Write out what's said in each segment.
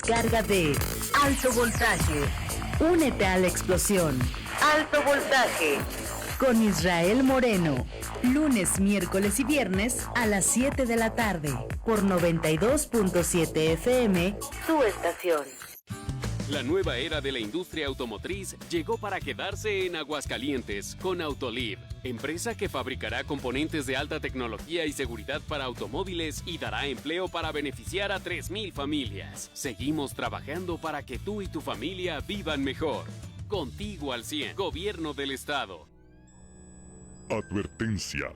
descarga de Alto Voltaje. Únete a la explosión. Alto Voltaje. Con Israel Moreno. Lunes, miércoles y viernes a las 7 de la tarde. Por 92.7 FM, tu estación. La nueva era de la industria automotriz llegó para quedarse en Aguascalientes con Autoliv, empresa que fabricará componentes de alta tecnología y seguridad para automóviles y dará empleo para beneficiar a 3,000 familias. Seguimos trabajando para que tú y tu familia vivan mejor. Contigo al 100, Gobierno del Estado. Advertencia.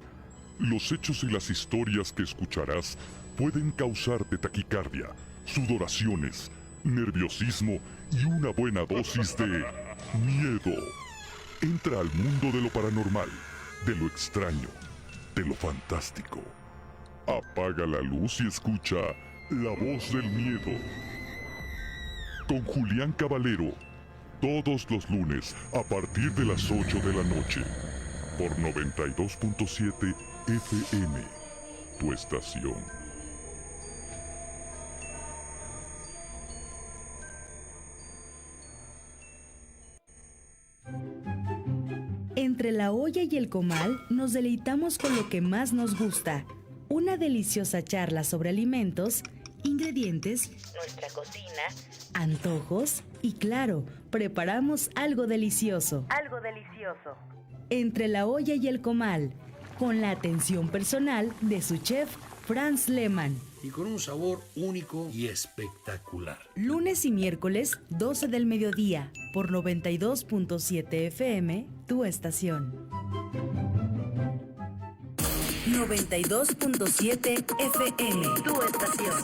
Los hechos y las historias que escucharás pueden causarte taquicardia, sudoraciones, nerviosismo y una buena dosis de miedo. Entra al mundo de lo paranormal, de lo extraño, de lo fantástico. Apaga la luz y escucha La Voz del Miedo. Con Julián Caballero, todos los lunes a partir de las 8 de la noche, por 92.7 FM, tu estación. Entre la olla y el comal nos deleitamos con lo que más nos gusta. Una deliciosa charla sobre alimentos, ingredientes, nuestra cocina, antojos y claro, preparamos algo delicioso. Algo delicioso. Entre la olla y el comal, con la atención personal de su chef Franz Lehmann. Y con un sabor único y espectacular. Lunes y miércoles, 12 del mediodía, por 92.7 FM, tu estación. 92.7 FM, tu estación.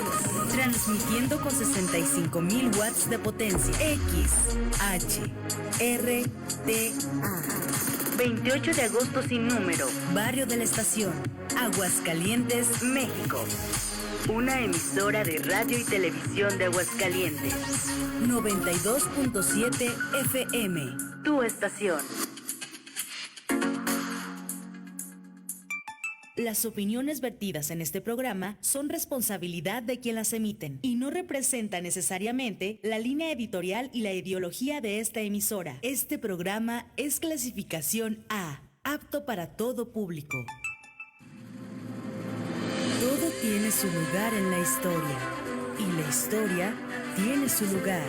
Transmitiendo con 65,000 watts de potencia. X, H, R, T, A. 28 de agosto sin número. Barrio de la Estación. Aguascalientes, México. Una emisora de radio y televisión de Aguascalientes. 92.7 FM, tu estación. Las opiniones vertidas en este programa son responsabilidad de quien las emiten y no representan necesariamente la línea editorial y la ideología de esta emisora. Este programa es clasificación A, apto para todo público. Todo tiene su lugar en la historia y la historia tiene su lugar.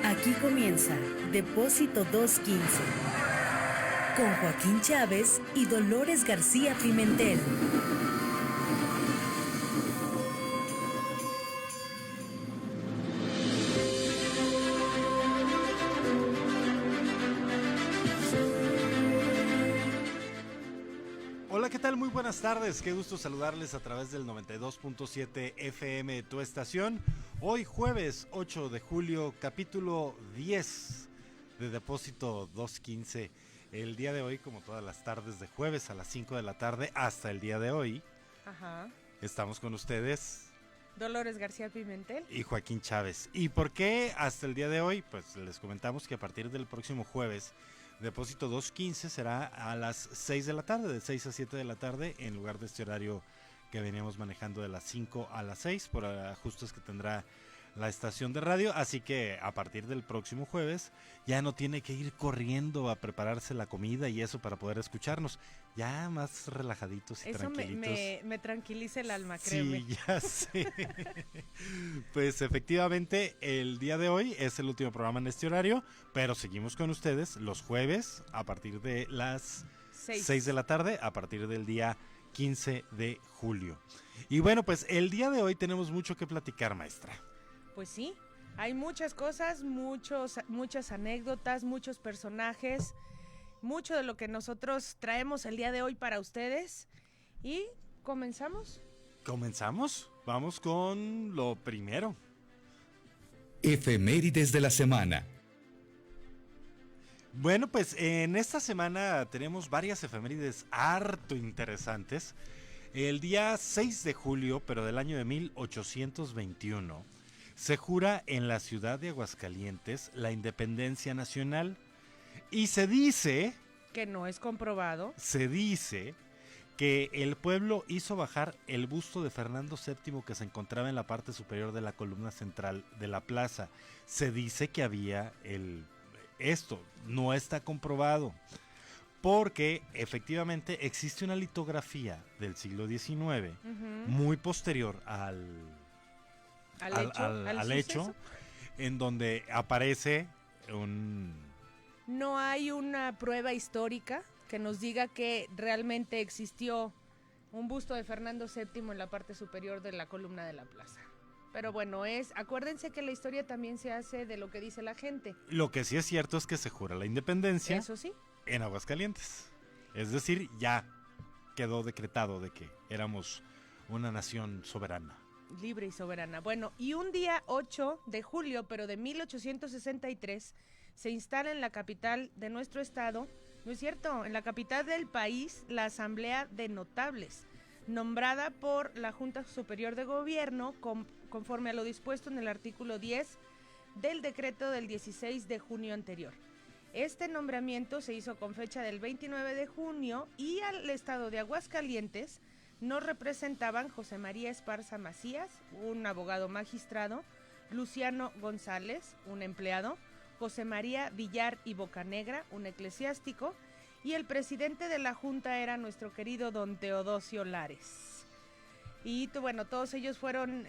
Aquí comienza Depósito 215 con Joaquín Chávez y Dolores García Pimentel. Hola, ¿qué tal? Muy buenas tardes, qué gusto saludarles a través del 92.7 FM, tu estación. Hoy jueves 8 de julio, capítulo 10 de Depósito 215. El día de hoy, como todas las tardes de jueves a las 5 de la tarde, hasta el día de hoy, estamos con ustedes Dolores García Pimentel y Joaquín Chávez. ¿Y por qué hasta el día de hoy? Pues les comentamos que a partir del próximo jueves, Depósito 215 será a las 6 de la tarde, de 6 a 7 de la tarde, en lugar de este horario que veníamos manejando de las 5 a las 6, por ajustes que tendrá la estación de radio. Así que a partir del próximo jueves ya no tiene que ir corriendo a prepararse la comida y eso para poder escucharnos. Ya más relajaditos y eso tranquilitos. Me tranquiliza el alma, créeme. Sí, ya sé. Pues efectivamente el día de hoy es el último programa en este horario, pero seguimos con ustedes los jueves a partir de las 6 de la tarde, a partir del día 15 de julio. Y bueno, pues el día de hoy tenemos mucho que platicar, maestra. Pues sí, hay muchas cosas, muchas anécdotas, muchos personajes, mucho de lo que nosotros traemos el día de hoy para ustedes. ¿Y comenzamos? ¿Comenzamos? Vamos con lo primero. Efemérides de la semana. Bueno, pues en esta semana tenemos varias efemérides harto interesantes. El día 6 de julio, pero del año de 1821, se jura en la ciudad de Aguascalientes la independencia nacional y se dice... Que no es comprobado. Se dice que el pueblo hizo bajar el busto de Fernando VII que se encontraba en la parte superior de la columna central de la plaza. Se dice que había esto, no está comprobado, porque efectivamente existe una litografía del siglo XIX muy posterior al hecho, en donde aparece No hay una prueba histórica que nos diga que realmente existió un busto de Fernando VII en la parte superior de la columna de la plaza. Pero bueno, acuérdense que la historia también se hace de lo que dice la gente. Lo que sí es cierto es que se jura la independencia. Eso sí. En Aguascalientes. Es decir, ya quedó decretado de que éramos una nación soberana. Libre y soberana. Bueno, y un día 8 de julio, pero de 1863, se instala en la capital de nuestro estado, no es cierto, en la capital del país, la Asamblea de Notables, nombrada por la Junta Superior de Gobierno, conforme a lo dispuesto en el artículo 10 del decreto del 16 de junio anterior. Este nombramiento se hizo con fecha del 29 de junio y al estado de Aguascalientes nos representaban José María Esparza Macías, un abogado magistrado, Luciano González, un empleado, José María Villar y Bocanegra, un eclesiástico, y el presidente de la Junta era nuestro querido don Teodosio Lares. Y bueno, todos ellos fueron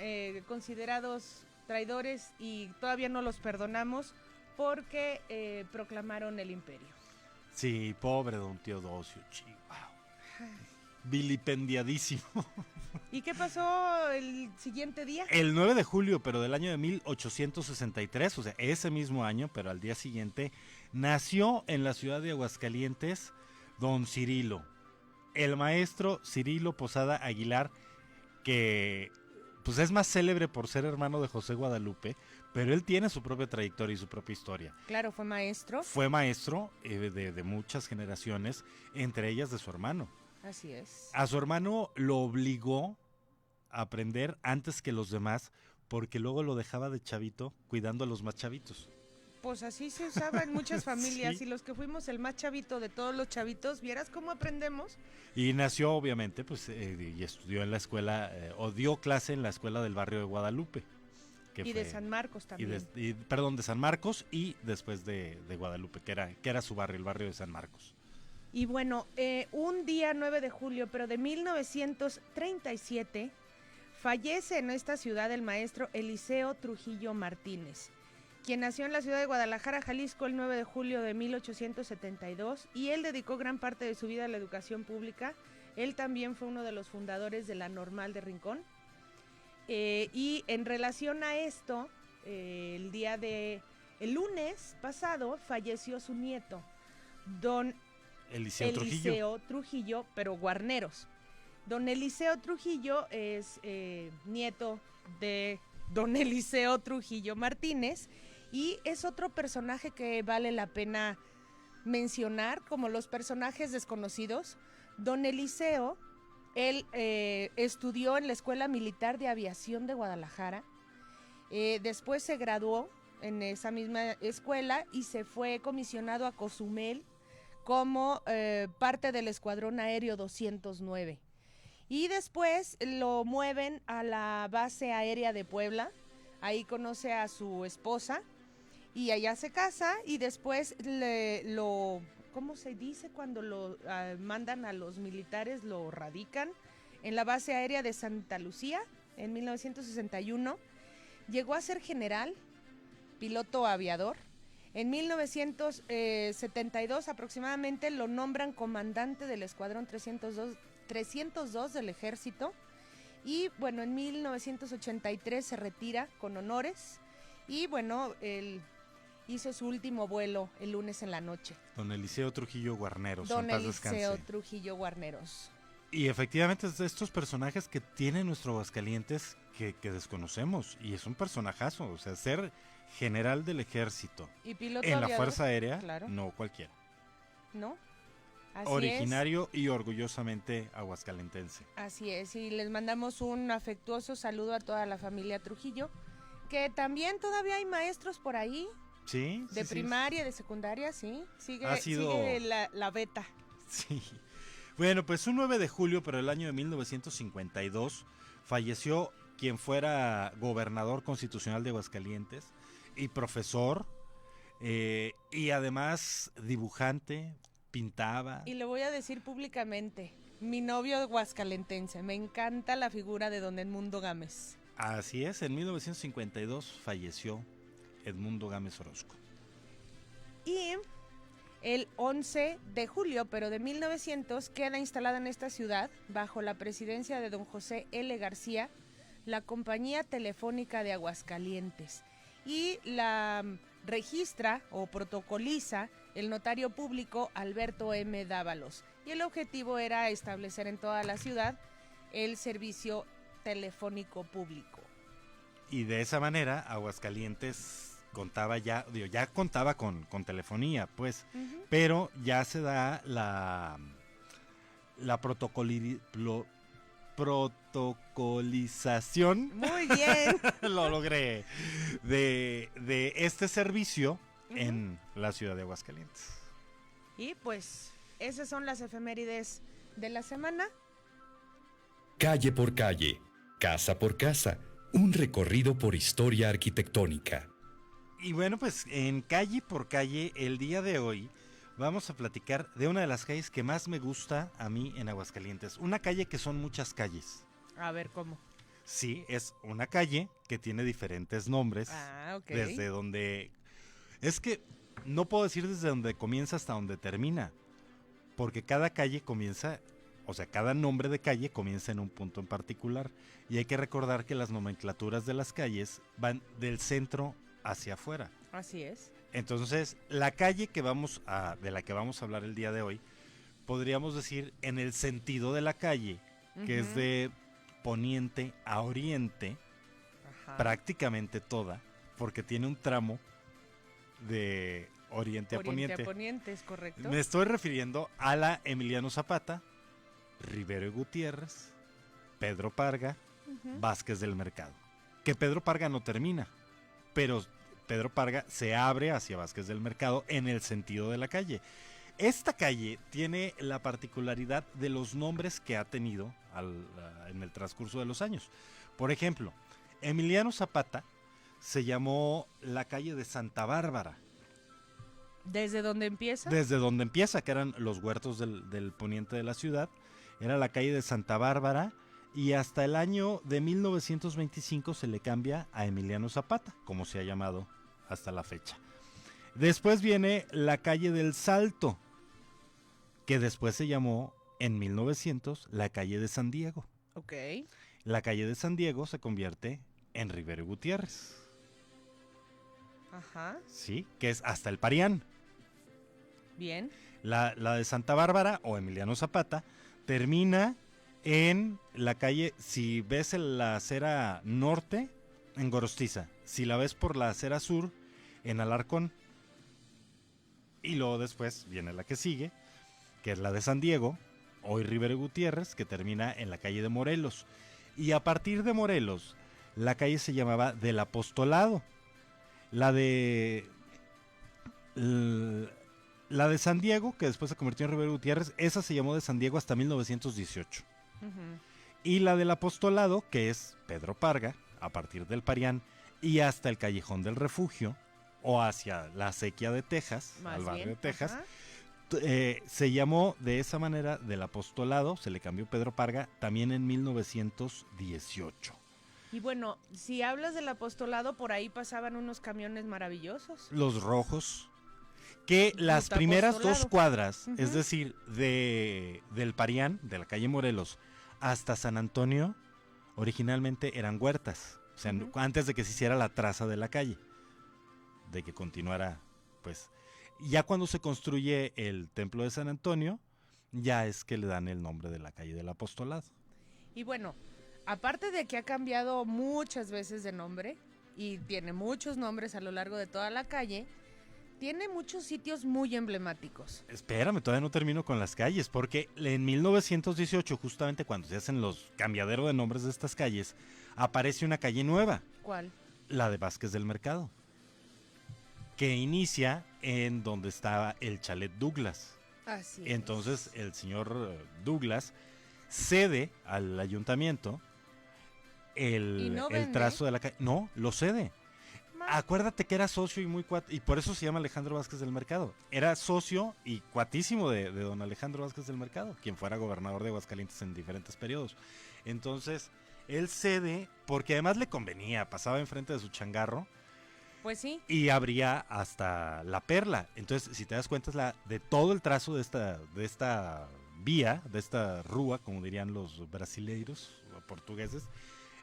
considerados traidores y todavía no los perdonamos porque proclamaron el imperio. Sí, pobre don Teodosio, chihuahua. Vilipendiadísimo. ¿Y qué pasó el siguiente día? El 9 de julio, pero del año de 1863, o sea, ese mismo año, pero al día siguiente, nació en la ciudad de Aguascalientes don Cirilo, el maestro Cirilo Posada Aguilar, que pues es más célebre por ser hermano de José Guadalupe, pero él tiene su propia trayectoria y su propia historia. Claro, fue maestro. Fue maestro de muchas generaciones, entre ellas de su hermano. Así es. A su hermano lo obligó a aprender antes que los demás, porque luego lo dejaba de chavito cuidando a los más chavitos. Pues así se usaba en muchas familias, Sí. y los que fuimos el más chavito de todos los chavitos, ¿vieras cómo aprendemos? Y nació obviamente, pues, y estudió en la escuela, o dio clase en la escuela del barrio de Guadalupe. Y de San Marcos también. De San Marcos y después de Guadalupe, que era su barrio, el barrio de San Marcos. Y bueno, un día 9 de julio, pero de 1937, fallece en esta ciudad el maestro Eliseo Trujillo Martínez, quien nació en la ciudad de Guadalajara, Jalisco, el 9 de julio de 1872, y él dedicó gran parte de su vida a la educación pública. Él también fue uno de los fundadores de la Normal de Rincón. Y en relación a esto, el lunes pasado falleció su nieto, don Eliseo Trujillo, pero Guarneros. Don Eliseo Trujillo es nieto de don Eliseo Trujillo Martínez, y es otro personaje que vale la pena mencionar, como los personajes desconocidos. Don Eliseo, él estudió en la Escuela Militar de Aviación de Guadalajara, después se graduó en esa misma escuela y se fue comisionado a Cozumel como parte del Escuadrón Aéreo 209. Y después lo mueven a la base aérea de Puebla, ahí conoce a su esposa y allá se casa, y después ¿cómo se dice cuando lo mandan a los militares? Lo radican en la base aérea de Santa Lucía en 1961. Llegó a ser general, piloto aviador. En 1972 aproximadamente lo nombran comandante del Escuadrón 302 del Ejército, y bueno, en 1983 se retira con honores, y bueno, él hizo su último vuelo el lunes en la noche. Don Eliseo Trujillo Guarneros. Don en paz Eliseo descanse. Trujillo Guarneros. Y efectivamente es de estos personajes que tiene nuestro Aguascalientes que desconocemos, y es un personajazo, o sea, ser general del ejército Y piloto en la aviador, Fuerza Aérea, claro. no cualquiera. ¿No? Así Originario y orgullosamente aguascalentense. Así es, y les mandamos un afectuoso saludo a toda la familia Trujillo, que también todavía hay maestros por ahí, Sí. de sí, primaria, de secundaria, sí, sigue Ha sido- sigue la beta. Sí. Bueno, pues un 9 de julio, pero el año de 1952, falleció quien fuera gobernador constitucional de Aguascalientes y profesor, y además dibujante, pintaba. Y le voy a decir públicamente, mi novio aguascalentense, me encanta la figura de don Edmundo Gámez. Así es, en 1952 falleció Edmundo Gámez Orozco. Y el 11 de julio, pero de 1900, queda instalada en esta ciudad, bajo la presidencia de don José L. García, la Compañía Telefónica de Aguascalientes. Y la registra o protocoliza el notario público Alberto M. Dávalos. Y el objetivo era establecer en toda la ciudad el servicio telefónico público. Y de esa manera, Aguascalientes contaba ya contaba con telefonía, pues, pero ya se da la protocolización. Muy bien. Lo logré. De este servicio en la ciudad de Aguascalientes. Y pues, esas son las efemérides de la semana. Calle por calle, casa por casa, un recorrido por historia arquitectónica. Y bueno, pues en calle por calle, el día de hoy vamos a platicar de una de las calles que más me gusta a mí en Aguascalientes. Una calle que son muchas calles. A ver, ¿cómo? Sí, es una calle que tiene diferentes nombres. Ah, ok. Desde donde... Es que no puedo decir desde donde comienza hasta donde termina. Porque cada calle comienza... O sea, cada nombre de calle comienza en un punto en particular. Y hay que recordar que las nomenclaturas de las calles van del centro hacia afuera. Así es. Entonces, la calle de la que vamos a hablar el día de hoy, podríamos decir en el sentido de la calle, que es de poniente a oriente, prácticamente toda, porque tiene un tramo de oriente a poniente. Oriente a poniente, es correcto. Me estoy refiriendo a la Emiliano Zapata, Rivero y Gutiérrez, Pedro Parga, Vázquez del Mercado. Que Pedro Parga no termina, pero Pedro Parga se abre hacia Vázquez del Mercado en el sentido de la calle. Esta calle tiene la particularidad de los nombres que ha tenido en el transcurso de los años. Por ejemplo, Emiliano Zapata se llamó la calle de Santa Bárbara. ¿Desde dónde empieza? Desde donde empieza, que eran los huertos del poniente de la ciudad. Era la calle de Santa Bárbara y hasta el año de 1925 se le cambia a Emiliano Zapata, como se ha llamado hasta la fecha. Después viene la calle del Salto, que después se llamó en 1900 la calle de San Diego. Ok. La calle de San Diego se convierte en Rivero y Gutiérrez. Ajá. Sí, que es hasta el Parián. Bien. La de Santa Bárbara o Emiliano Zapata termina en la calle, si ves la acera norte, en Gorostiza. Si la ves por la acera sur, en Alarcón. Y luego después viene la que sigue, que es la de San Diego, hoy Rivero y Gutiérrez, que termina en la calle de Morelos. Y a partir de Morelos, la calle se llamaba del Apostolado. La de San Diego, que después se convirtió en Rivero y Gutiérrez, esa se llamó de San Diego hasta 1918. Y la del Apostolado, que es Pedro Parga, a partir del Parián y hasta el Callejón del Refugio, o hacia la Acequia de Texas, Más al barrio bien, de Texas, ajá. Se llamó de esa manera del Apostolado, se le cambió Pedro Parga, también en 1918. Y bueno, si hablas del Apostolado, por ahí pasaban unos camiones maravillosos. Los rojos, que las Ruta primeras Apostolado. 2 cuadras, Ujú. es decir, del Parián, de la calle Morelos, hasta San Antonio, originalmente eran huertas. O sea, antes de que se hiciera la traza de la calle, de que continuara, pues. Ya cuando se construye el templo de San Antonio, ya es que le dan el nombre de la calle del Apostolado. Y bueno, aparte de que ha cambiado muchas veces de nombre y tiene muchos nombres a lo largo de toda la calle, tiene muchos sitios muy emblemáticos. Espérame, todavía no termino con las calles, porque en 1918, justamente cuando se hacen los cambiaderos de nombres de estas calles, aparece una calle nueva, ¿Cuál? la de Vázquez del Mercado, que inicia en donde estaba el Chalet Douglas. Así es. Entonces el señor Douglas cede al ayuntamiento ¿Y no el vende? trazo de la calle. No, lo cede. Acuérdate que era socio y muy y por eso se llama Alejandro Vázquez del Mercado. Era socio y cuatísimo de don Alejandro Vázquez del Mercado, quien fuera gobernador de Aguascalientes en diferentes periodos. Entonces, él cede porque además le convenía, pasaba enfrente de su changarro Pues sí. y abría hasta la Perla. Entonces, si te das cuenta, es de todo el trazo de esta vía, de esta rúa, como dirían los brasileiros o portugueses,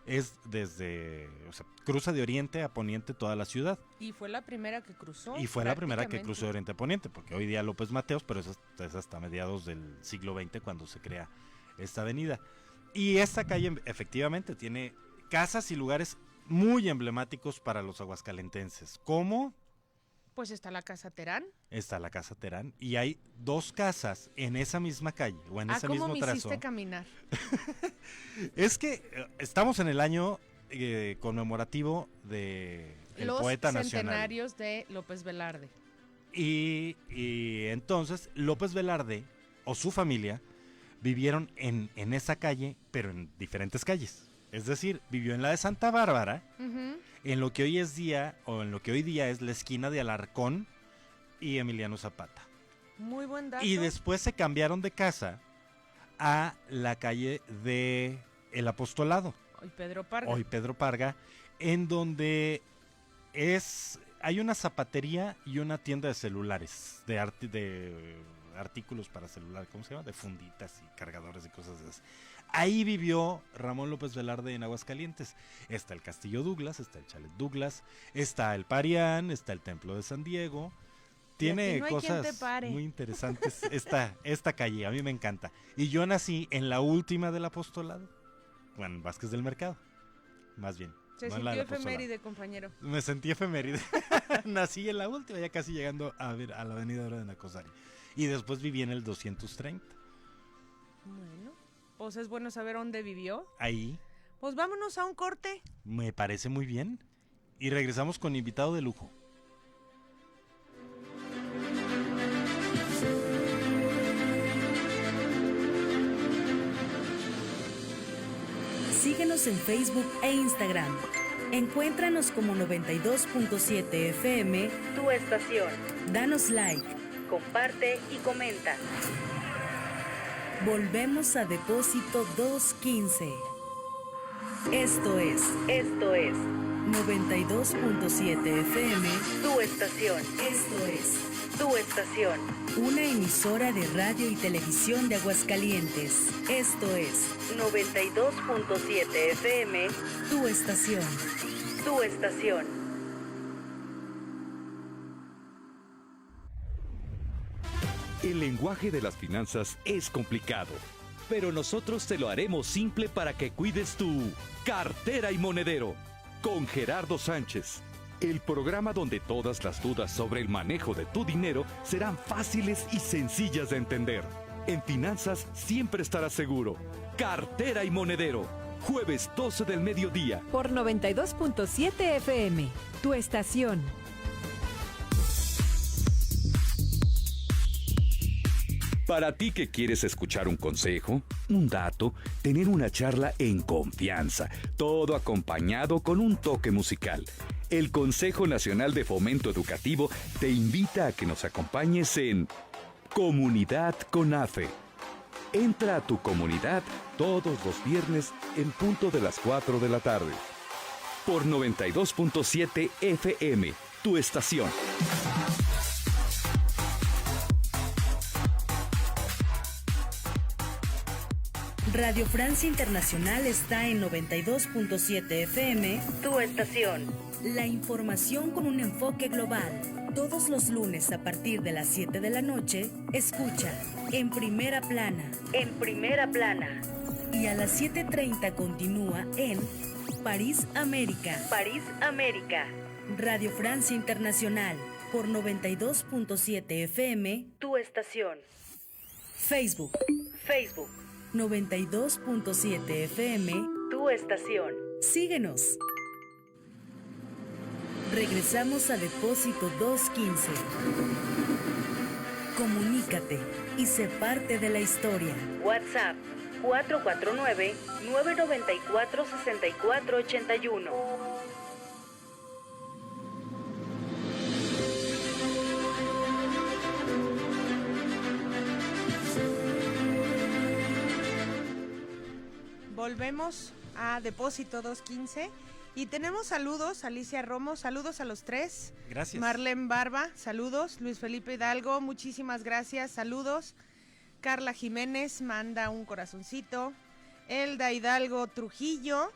es desde, o sea, cruza de oriente a poniente toda la ciudad. Y fue la primera que cruzó. Y fue la primera que prácticamente. cruzó de oriente a poniente, porque hoy día López Mateos, pero eso es hasta mediados del siglo XX cuando se crea esta avenida. Y esta calle efectivamente tiene casas y lugares muy emblemáticos para los aguascalentenses, como Pues está la Casa Terán. está la Casa Terán, y hay dos casas en esa misma calle, o en ese ¿Cómo mismo me trazo. hiciste caminar? Es que estamos en el año conmemorativo de el Los poeta nacional. centenarios de López Velarde. Y entonces López Velarde o su familia vivieron en esa calle, pero en diferentes calles. Es decir, vivió en la de Santa Bárbara, Ujú. en lo que hoy es día, o en lo que hoy día es la esquina de Alarcón y Emiliano Zapata. Muy buen dato. Y después se cambiaron de casa a la calle de El Apostolado, Hoy Pedro Parga. hoy Pedro Parga, en donde hay una zapatería y una tienda de celulares, de artículos para celular, ¿cómo se llama? De funditas y cargadores y cosas de esas. Ahí vivió Ramón López Velarde en Aguascalientes. Está el Castillo Douglas, está el Chalet Douglas, está el Parián, está el Templo de San Diego. Tiene aquí no hay quien te cosas pare. muy interesantes esta calle, a mí me encanta. Y yo nací en la última del Apostolado, Juan Vázquez del Mercado, más bien. Se no en la sintió del Apostolado. efeméride, compañero. Me sentí efeméride. Nací en la última, ya casi llegando a la avenida Oro de Nacosari. Y después viví en el 230. Bueno, pues es bueno saber dónde vivió. Ahí Pues vámonos a un corte. me parece muy bien. Y regresamos con invitado de lujo. Síguenos en Facebook e Instagram. Encuéntranos como 92.7 FM, tu estación. Danos like, comparte y comenta. Volvemos a Depósito 215. Esto es 92.7 FM, tu estación. Esto es tu estación. Una emisora de radio y televisión de Aguascalientes. Esto es 92.7 FM, tu estación. Tu estación. El lenguaje de las finanzas es complicado, pero nosotros te lo haremos simple para que cuides tu cartera y monedero. Con Gerardo Sánchez, el programa donde todas las dudas sobre el manejo de tu dinero serán fáciles y sencillas de entender. En finanzas siempre estarás seguro. Cartera y monedero, jueves 12 del mediodía. Por 92.7 FM, tu estación. Para ti que quieres escuchar un consejo, un dato, tener una charla en confianza, todo acompañado con un toque musical. El Consejo Nacional de Fomento Educativo te invita a que nos acompañes en Comunidad CONAFE. Entra a tu comunidad todos los viernes en punto de las 4 de la tarde. Por 92.7 FM, tu estación. Radio Francia Internacional está en 92.7 FM, tu estación. La información con un enfoque global. Todos los lunes a partir de las 7 de la noche, escucha En Primera Plana. En Primera Plana. Y a las 7:30 continúa en París, América. París, América. Radio Francia Internacional por 92.7 FM, tu estación. Facebook. 92.7 FM, tu estación. Síguenos. Regresamos a Depósito 215. Comunícate y sé parte de la historia. WhatsApp 449-994-6481. Volvemos a Depósito 215 y tenemos saludos. Alicia Romo, saludos a los tres. Gracias. Marlene Barba, saludos. Luis Felipe Hidalgo, muchísimas gracias, saludos. Carla Jiménez manda un corazoncito. Elda Hidalgo Trujillo,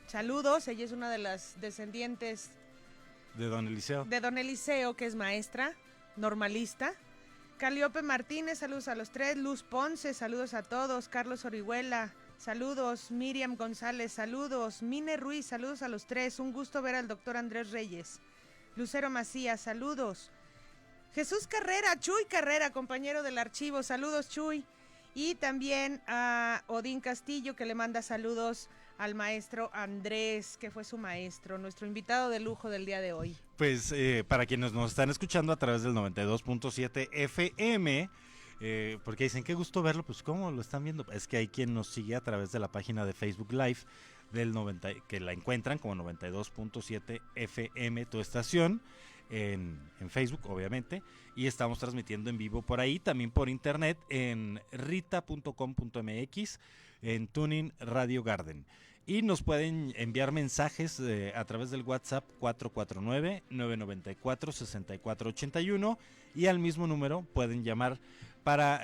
saludos. Ella es una de las descendientes De don Eliseo. de don Eliseo, que es maestra, normalista. Caliope Martínez, saludos a los tres. Luz Ponce, saludos a todos. Carlos Orihuela, saludos. Miriam González, saludos. Mine Ruiz, saludos a los tres. Un gusto ver al doctor Andrés Reyes. Lucero Macías, saludos. Jesús Carrera, Chuy Carrera, compañero del archivo, saludos Chuy. Y también a Odín Castillo, que le manda saludos al maestro Andrés, que fue su maestro, nuestro invitado de lujo del día de hoy. Pues para quienes nos están escuchando a través del 92.7 FM, porque dicen, qué gusto verlo, pues ¿cómo lo están viendo? Es que hay quien nos sigue a través de la página de Facebook Live, que la encuentran como 92.7 FM, tu estación, en Facebook, obviamente, y estamos transmitiendo en vivo por ahí, también por internet, en rita.com.mx, en Tuning Radio Garden. Y nos pueden enviar mensajes a través del WhatsApp 449-994-6481, y al mismo número pueden llamar para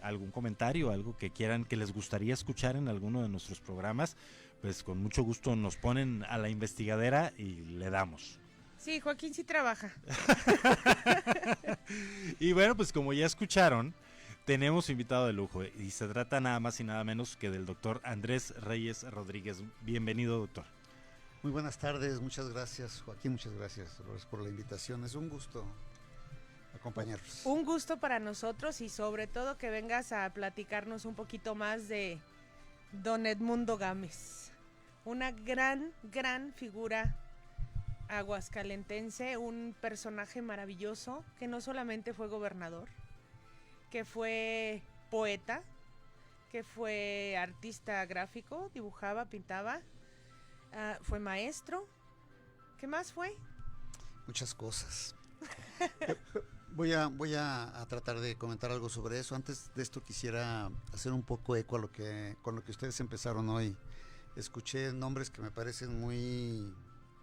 algún comentario, algo que quieran, que les gustaría escuchar en alguno de nuestros programas. Pues con mucho gusto nos ponen a la investigadera y le damos. Sí, Joaquín sí trabaja. Y bueno, pues como ya escucharon, tenemos invitado de lujo y se trata nada más y nada menos que del doctor Andrés Reyes Rodríguez. Bienvenido, doctor. Muy buenas tardes, muchas gracias Joaquín, muchas gracias Dolores, por la invitación. Es un gusto acompañarlos. Un gusto para nosotros y sobre todo que vengas a platicarnos un poquito más de don Edmundo Gámez. Una gran figura aguascalentense, un personaje maravilloso que no solamente fue gobernador, que fue poeta, que fue artista gráfico, dibujaba, pintaba, fue maestro. ¿Qué más fue? Muchas cosas. Voy a tratar de comentar algo sobre eso. Antes de esto quisiera hacer un poco eco a con lo que ustedes empezaron hoy. Escuché nombres que me parecen muy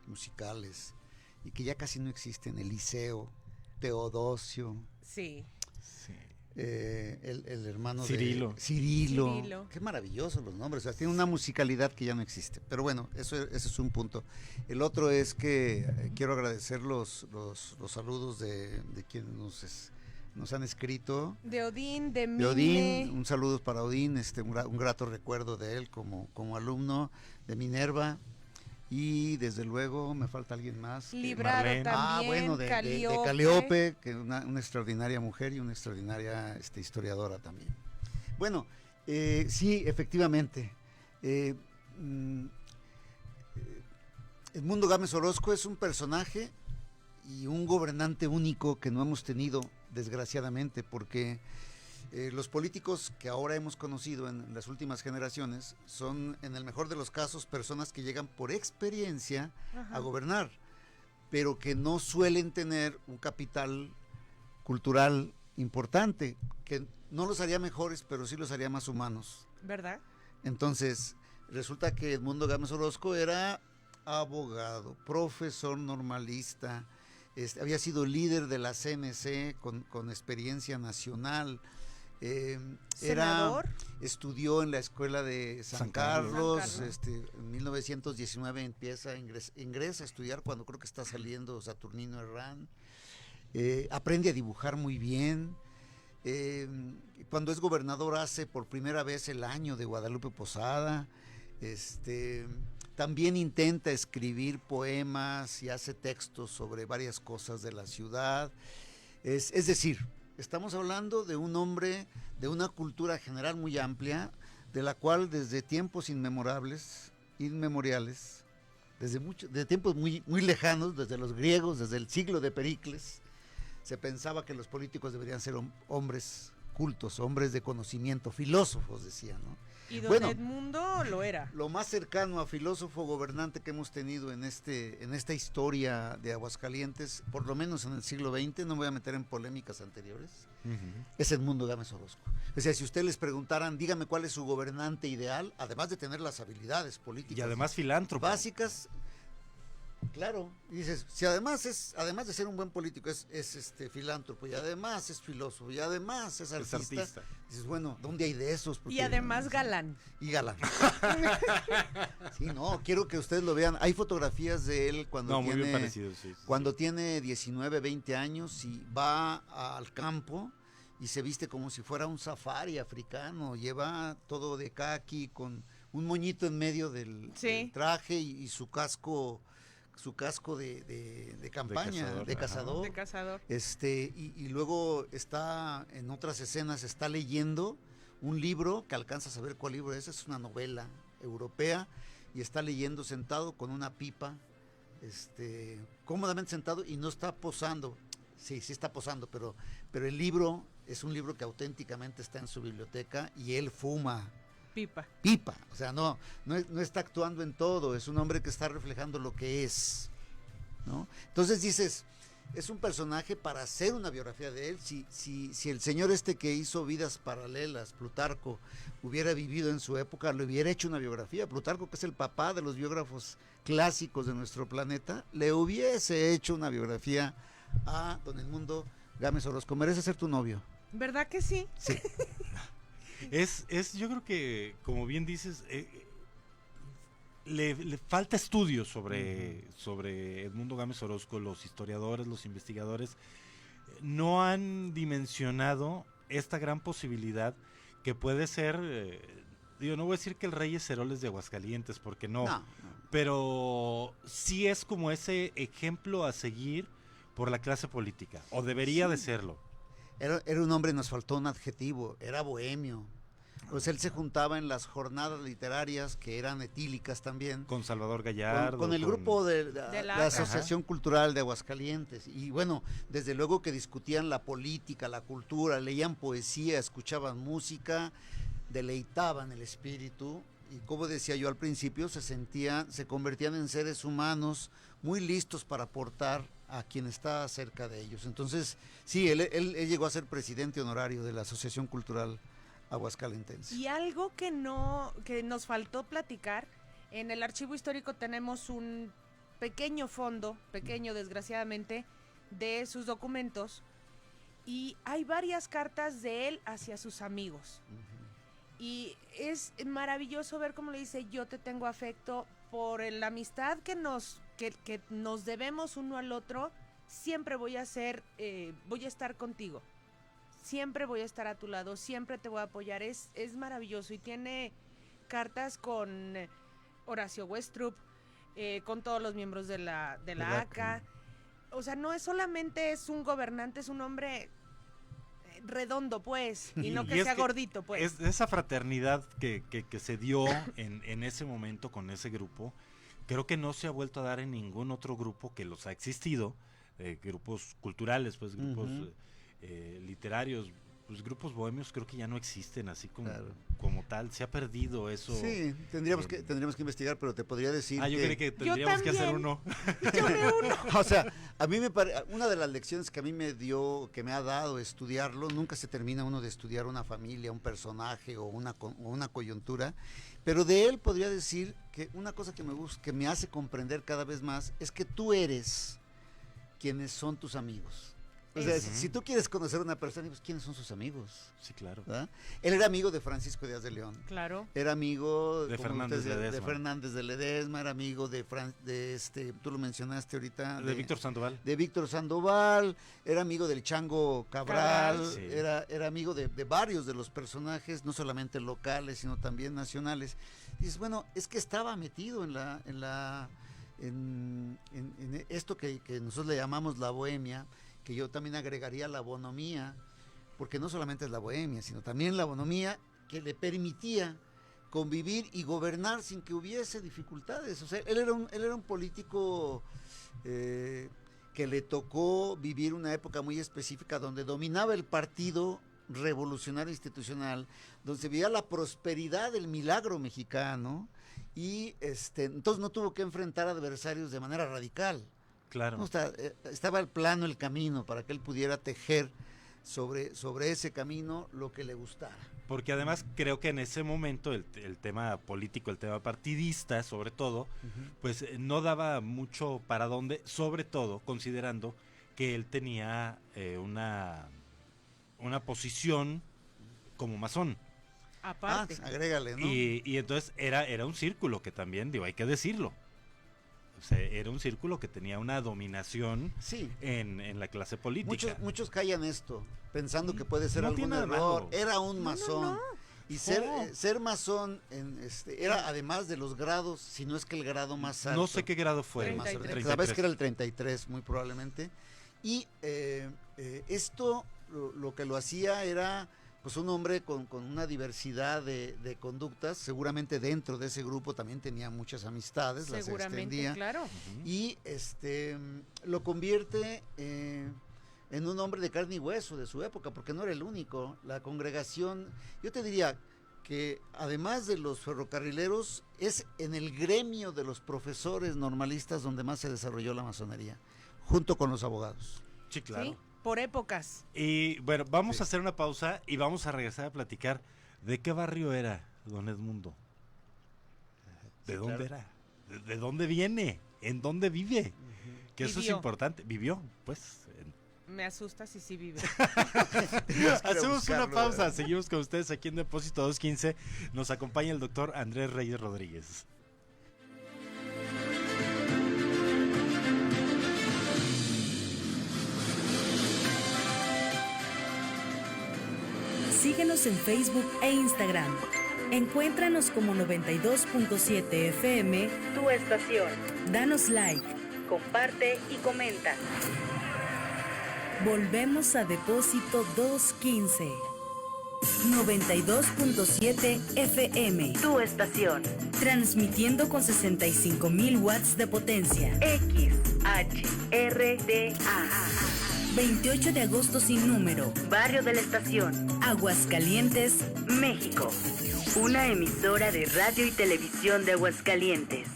musicales y que ya casi no existen: Eliseo, Teodosio. Sí. El hermano Cirilo. de Cirilo. Qué maravillosos los nombres, o sea, tiene una musicalidad que ya no existe. Pero bueno, ese es un punto. El otro es que quiero agradecer los saludos de quienes nos han escrito. De Odín, de De Odín, Mine. un saludo para Odín, un grato recuerdo de él como alumno, de Minerva. Y desde luego me falta alguien más. Librado Marlene. también, de Calíope. Calíope, que es una extraordinaria mujer y una extraordinaria historiadora también. Bueno, sí, efectivamente. Edmundo Gámez Orozco es un personaje y un gobernante único que no hemos tenido, desgraciadamente, porque los políticos que ahora hemos conocido en las últimas generaciones son, en el mejor de los casos, personas que llegan por experiencia a gobernar, pero que no suelen tener un capital cultural importante, que no los haría mejores, pero sí los haría más humanos. ¿Verdad? Entonces, resulta que Edmundo Gámez Orozco era abogado, profesor normalista, había sido líder de la CNC con experiencia nacional. Estudió en la escuela de San Carlos. En 1919 ingresa a estudiar cuando creo que está saliendo Saturnino Herrán. Aprende a dibujar muy bien. Cuando es gobernador hace por primera vez el año de Guadalupe Posada. También intenta escribir poemas y hace textos sobre varias cosas de la ciudad. Es decir, estamos hablando de un hombre de una cultura general muy amplia, de la cual desde tiempos inmemoriales, desde tiempos muy lejanos, desde los griegos, desde el siglo de Pericles, se pensaba que los políticos deberían ser hombres cultos, hombres de conocimiento, filósofos, decían, ¿no? Y don Bueno, Edmundo lo era. Lo más cercano a filósofo gobernante que hemos tenido en esta historia de Aguascalientes, por lo menos en el siglo XX, no me voy a meter en polémicas anteriores, es Edmundo Gámez Orozco. O sea, si ustedes les preguntaran, dígame cuál es su gobernante ideal, además de tener las habilidades políticas Y además filántropo. básicas, claro, y dices, si además de ser un buen político, es filántropo, y además es filósofo, y además es artista. Dices, bueno, ¿dónde hay de esos? Y además galán. Y galán. Sí, no, quiero que ustedes lo vean. Hay fotografías de él cuando muy bien parecido, sí. Cuando tiene 19, 20 años y va al campo y se viste como si fuera un safari africano, lleva todo de caqui con un moñito en medio del traje y su casco de campaña, de cazador. De cazador. Y luego está en otras escenas, está leyendo un libro, que alcanza a saber cuál libro es una novela europea, y está leyendo sentado con una pipa, cómodamente sentado, y no está posando. Sí está posando, pero el libro es un libro que auténticamente está en su biblioteca y él fuma pipa, o sea, no está actuando en todo, es un hombre que está reflejando lo que es, ¿no? Entonces dices, es un personaje para hacer una biografía de él. Si el señor que hizo Vidas Paralelas, Plutarco, hubiera vivido en su época, le hubiera hecho una biografía. Plutarco, que es el papá de los biógrafos clásicos de nuestro planeta, le hubiese hecho una biografía a don Edmundo Gámez Orozco. Merece ser tu novio. ¿Verdad que sí? Sí. Yo creo que, como bien dices, le falta estudio sobre Edmundo Gámez Orozco. Los historiadores, los investigadores no han dimensionado esta gran posibilidad que puede ser, no voy a decir que el Reyes Heroles de Aguascalientes, porque no, pero sí es como ese ejemplo a seguir por la clase política, o debería de serlo. Era un hombre, nos faltó un adjetivo, era bohemio. Pues él se juntaba en las jornadas literarias que eran etílicas también. Con Salvador Gallardo. Con el grupo de la Asociación Cultural de Aguascalientes. Y bueno, desde luego que discutían la política, la cultura, leían poesía, escuchaban música, deleitaban el espíritu. Y como decía yo al principio, se convertían en seres humanos muy listos para aportar a quien está cerca de ellos. Entonces, sí, él llegó a ser presidente honorario de la Asociación Cultural Aguascalentense. Y algo que nos faltó platicar, en el archivo histórico tenemos un pequeño fondo, desgraciadamente, de sus documentos, y hay varias cartas de él hacia sus amigos. Y es maravilloso ver cómo le dice: yo te tengo afecto por la amistad que nos debemos uno al otro. Siempre voy a estar contigo, siempre voy a estar a tu lado, siempre te voy a apoyar. Es maravilloso. Y tiene cartas con Horacio Westrup, con todos los miembros de la ACA. O sea, no es solamente es un gobernante, es un hombre redondo, pues, y no que sea gordito, pues. Es esa fraternidad que se dio en ese momento con ese grupo, creo que no se ha vuelto a dar en ningún otro grupo que los ha existido, grupos culturales, pues, grupos literarios, pues grupos bohemios creo que ya no existen así como tal, se ha perdido eso. Sí, tendríamos que investigar, pero te podría decir yo creí que tendríamos que hacer uno. Yo me uno. O sea, a mí una de las lecciones que a mí que me ha dado estudiarlo, nunca se termina uno de estudiar una familia, un personaje o una coyuntura, pero de él podría decir que una cosa que me hace comprender cada vez más es que tú eres quienes son tus amigos. O sea, si tú quieres conocer a una persona, pues, ¿quiénes son sus amigos? Sí, claro. ¿Verdad? Él era amigo de Francisco Díaz de León. Claro. Era amigo de Fernández de Ledesma, era amigo de tú lo mencionaste ahorita. De Víctor Sandoval. De Víctor Sandoval, era amigo del Chango Cabral, sí. era amigo de varios de los personajes, no solamente locales, sino también nacionales. Y dices, bueno, es que estaba metido en esto que nosotros le llamamos la bohemia, que yo también agregaría la bonomía, porque no solamente es la bohemia, sino también la bonomía que le permitía convivir y gobernar sin que hubiese dificultades. O sea, él era un político que que le tocó vivir una época muy específica donde dominaba el Partido Revolucionario Institucional, donde se veía la prosperidad del milagro mexicano y entonces no tuvo que enfrentar adversarios de manera radical. Claro. No, estaba al plano el camino para que él pudiera tejer sobre ese camino lo que le gustara. Porque además creo que en ese momento el tema político, el tema partidista sobre todo, pues no daba mucho para dónde, sobre todo considerando que él tenía una posición como masón. Aparte. Agrégale, ¿no? Y entonces era un círculo que también, digo, hay que decirlo. O sea, era un círculo que tenía una dominación en la clase política. Muchos callan esto, pensando que puede ser algún error. Malo. Era un masón. No. Y ser masón era además de los grados, si no es que el grado más alto. No sé qué grado fue. Sabes que era el 33, muy probablemente. Y esto lo que lo hacía era pues un hombre con una diversidad de conductas. Seguramente dentro de ese grupo también tenía muchas amistades, las extendía. Claro. Y lo convierte en un hombre de carne y hueso de su época, porque no era el único. La congregación, yo te diría que además de los ferrocarrileros, es en el gremio de los profesores normalistas donde más se desarrolló la masonería, junto con los abogados. Sí, claro. Sí, por épocas. Y bueno, vamos a hacer una pausa y vamos a regresar a platicar de qué barrio era don Edmundo. ¿De dónde era? ¿De dónde viene? ¿En dónde vive? Que eso es importante. ¿Vivió? Pues... Me asusta si sí vive. Hacemos una pausa, seguimos con ustedes aquí en Depósito 215. Nos acompaña el doctor Andrés Reyes Rodríguez. Síguenos en Facebook e Instagram. Encuéntranos como 92.7 FM, tu estación. Danos like, comparte y comenta. Volvemos a Depósito 215. 92.7 FM, tu estación. Transmitiendo con 65,000 watts de potencia. XHRDA. 28 de agosto sin número. Barrio de la Estación. Aguascalientes, México. Una emisora de radio y televisión de Aguascalientes.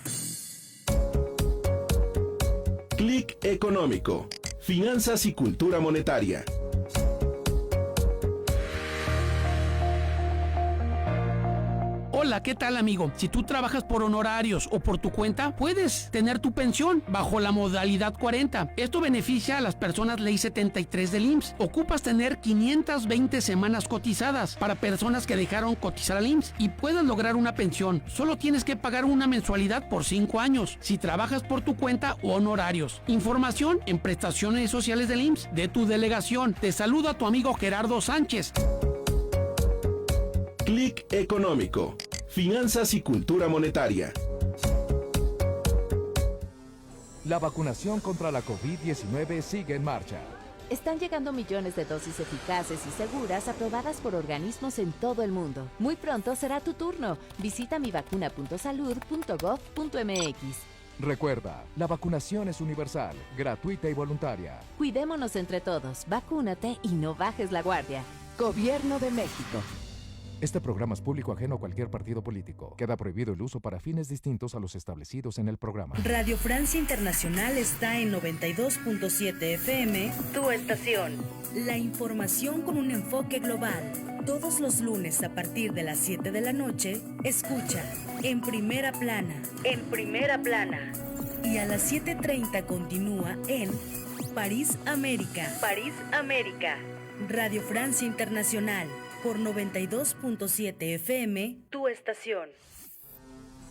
Clic Económico. Finanzas y cultura monetaria. Hola, ¿qué tal, amigo? Si tú trabajas por honorarios o por tu cuenta, puedes tener tu pensión bajo la modalidad 40. Esto beneficia a las personas Ley 73 del IMSS. Ocupas tener 520 semanas cotizadas para personas que dejaron cotizar al IMSS y puedes lograr una pensión. Solo tienes que pagar una mensualidad por 5 años si trabajas por tu cuenta o honorarios. Información en prestaciones sociales del IMSS de tu delegación. Te saluda tu amigo Gerardo Sánchez. Clic Económico. Finanzas y cultura monetaria. La vacunación contra la COVID-19 sigue en marcha. Están llegando millones de dosis eficaces y seguras aprobadas por organismos en todo el mundo. Muy pronto será tu turno. Visita mivacuna.salud.gov.mx. Recuerda, la vacunación es universal, gratuita y voluntaria. Cuidémonos entre todos, vacúnate y no bajes la guardia. Gobierno de México. Este programa es público ajeno a cualquier partido político. Queda prohibido el uso para fines distintos a los establecidos en el programa. Radio Francia Internacional está en 92.7 FM, tu estación. La información con un enfoque global. Todos los lunes a partir de las 7 de la noche, escucha En Primera Plana. En Primera Plana. Y a las 7:30 continúa en París, América. París, América. Radio Francia Internacional. Por 92.7 FM, tu estación.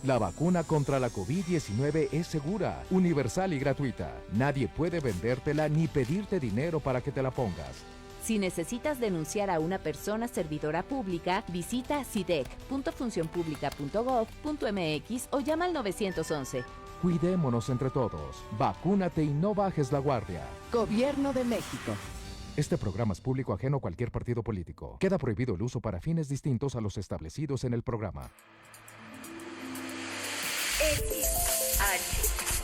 La vacuna contra la COVID-19 es segura, universal y gratuita. Nadie puede vendértela ni pedirte dinero para que te la pongas. Si necesitas denunciar a una persona servidora pública, visita sidec.funcionpublica.gov.mx o llama al 911. Cuidémonos entre todos. Vacúnate y no bajes la guardia. Gobierno de México. Este programa es público ajeno a cualquier partido político. Queda prohibido el uso para fines distintos a los establecidos en el programa.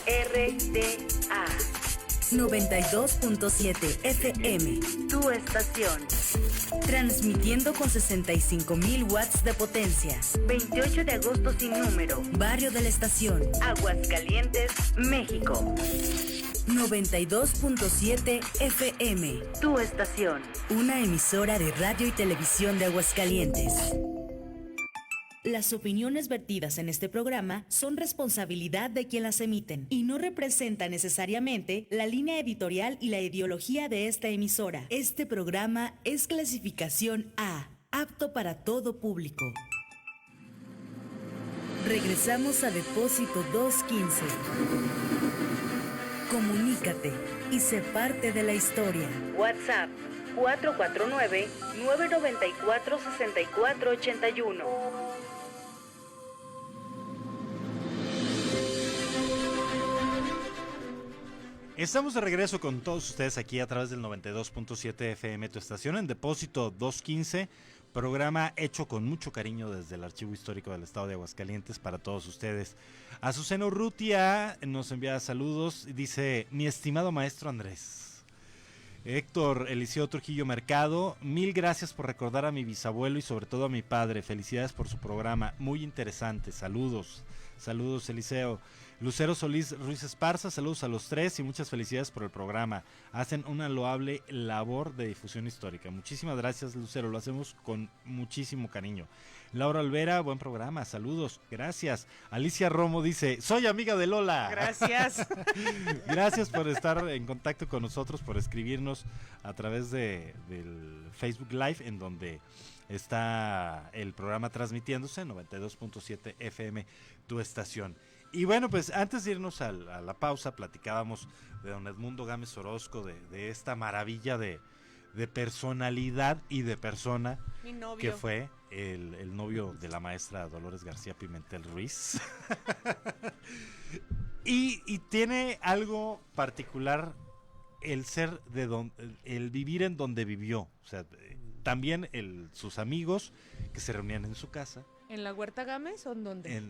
XHRDA. 92.7 FM, tu estación. Transmitiendo con 65,000 watts de potencia. 28 de agosto sin número. Barrio de la Estación, Aguascalientes, México. 92.7 FM, tu estación. Una emisora de radio y televisión de Aguascalientes. Las opiniones vertidas en este programa son responsabilidad de quien las emiten y no representan necesariamente la línea editorial y la ideología de esta emisora. Este programa es clasificación A, apto para todo público. Regresamos a Depósito 215. Comunícate y sé parte de la historia. WhatsApp 449-994-6481. Estamos de regreso con todos ustedes aquí a través del 92.7 FM, tu estación, en Depósito 215, programa hecho con mucho cariño desde el Archivo Histórico del Estado de Aguascalientes para todos ustedes. Azucena Urrutia nos envía saludos y dice: mi estimado maestro Andrés. Héctor Eliseo Trujillo Mercado, mil gracias por recordar a mi bisabuelo y sobre todo a mi padre. Felicidades por su programa, muy interesante. Saludos, saludos Eliseo. Lucero Solís Ruiz Esparza, saludos a los tres y muchas felicidades por el programa. Hacen una loable labor de difusión histórica. Muchísimas gracias, Lucero, lo hacemos con muchísimo cariño. Laura Olvera, buen programa, saludos, gracias. Alicia Romo dice: soy amiga de Lola. Gracias. Gracias por estar en contacto con nosotros, por escribirnos a través del Facebook Live, en donde está el programa transmitiéndose, 92.7 FM, tu estación. Y bueno, pues antes de irnos a la pausa, platicábamos de don Edmundo Gámez Orozco, de esta maravilla de personalidad y de persona que fue el novio de la maestra Dolores García Pimentel Ruiz. y tiene algo particular el ser el vivir en donde vivió. O sea, también sus amigos que se reunían en su casa. ¿En la Huerta Gámez o en dónde?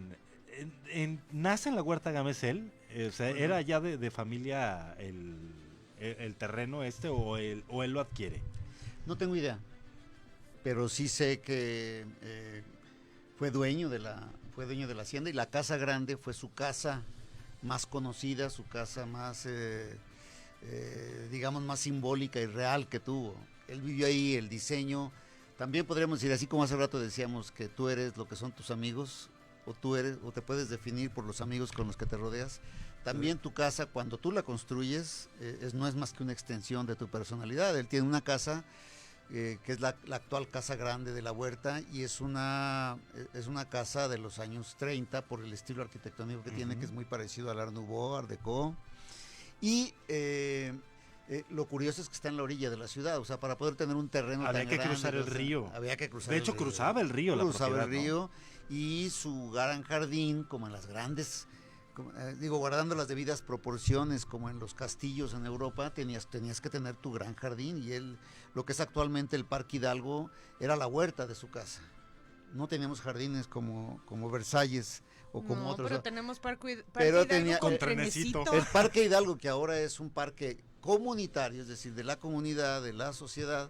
Nace en la Huerta Gámez él, o sea, era ya de familia el terreno o él lo adquiere. No tengo idea, pero sí sé que fue dueño de la hacienda, y la Casa Grande fue su casa más conocida, su casa más, digamos, más simbólica y real que tuvo. Él vivió ahí, el diseño. También podríamos decir, así como hace rato decíamos que tú eres lo que son tus amigos, o te puedes definir por los amigos con los que te rodeas. También tu casa, cuando tú la construyes, no es más que una extensión de tu personalidad. Él tiene una casa que es la actual Casa Grande de la Huerta, y es una casa de los años 30 por el estilo arquitectónico que tiene, que es muy parecido al Art Nouveau, Art Deco. Y lo curioso es que está en la orilla de la ciudad, o sea, para poder tener un terreno tan grande, cruzar el río. Había que cruzar el río. De hecho, cruzaba el río. Cruzaba el río, y su gran jardín, como en las grandes, guardando las debidas proporciones, como en los castillos en Europa, tenías que tener tu gran jardín, y lo que es actualmente el Parque Hidalgo, era la huerta de su casa. No teníamos jardines como Versalles o como otros. Pero tenemos Parque pero Hidalgo tenía con trenecito. El Parque Hidalgo, que ahora es un parque comunitario, es decir, de la comunidad, de la sociedad,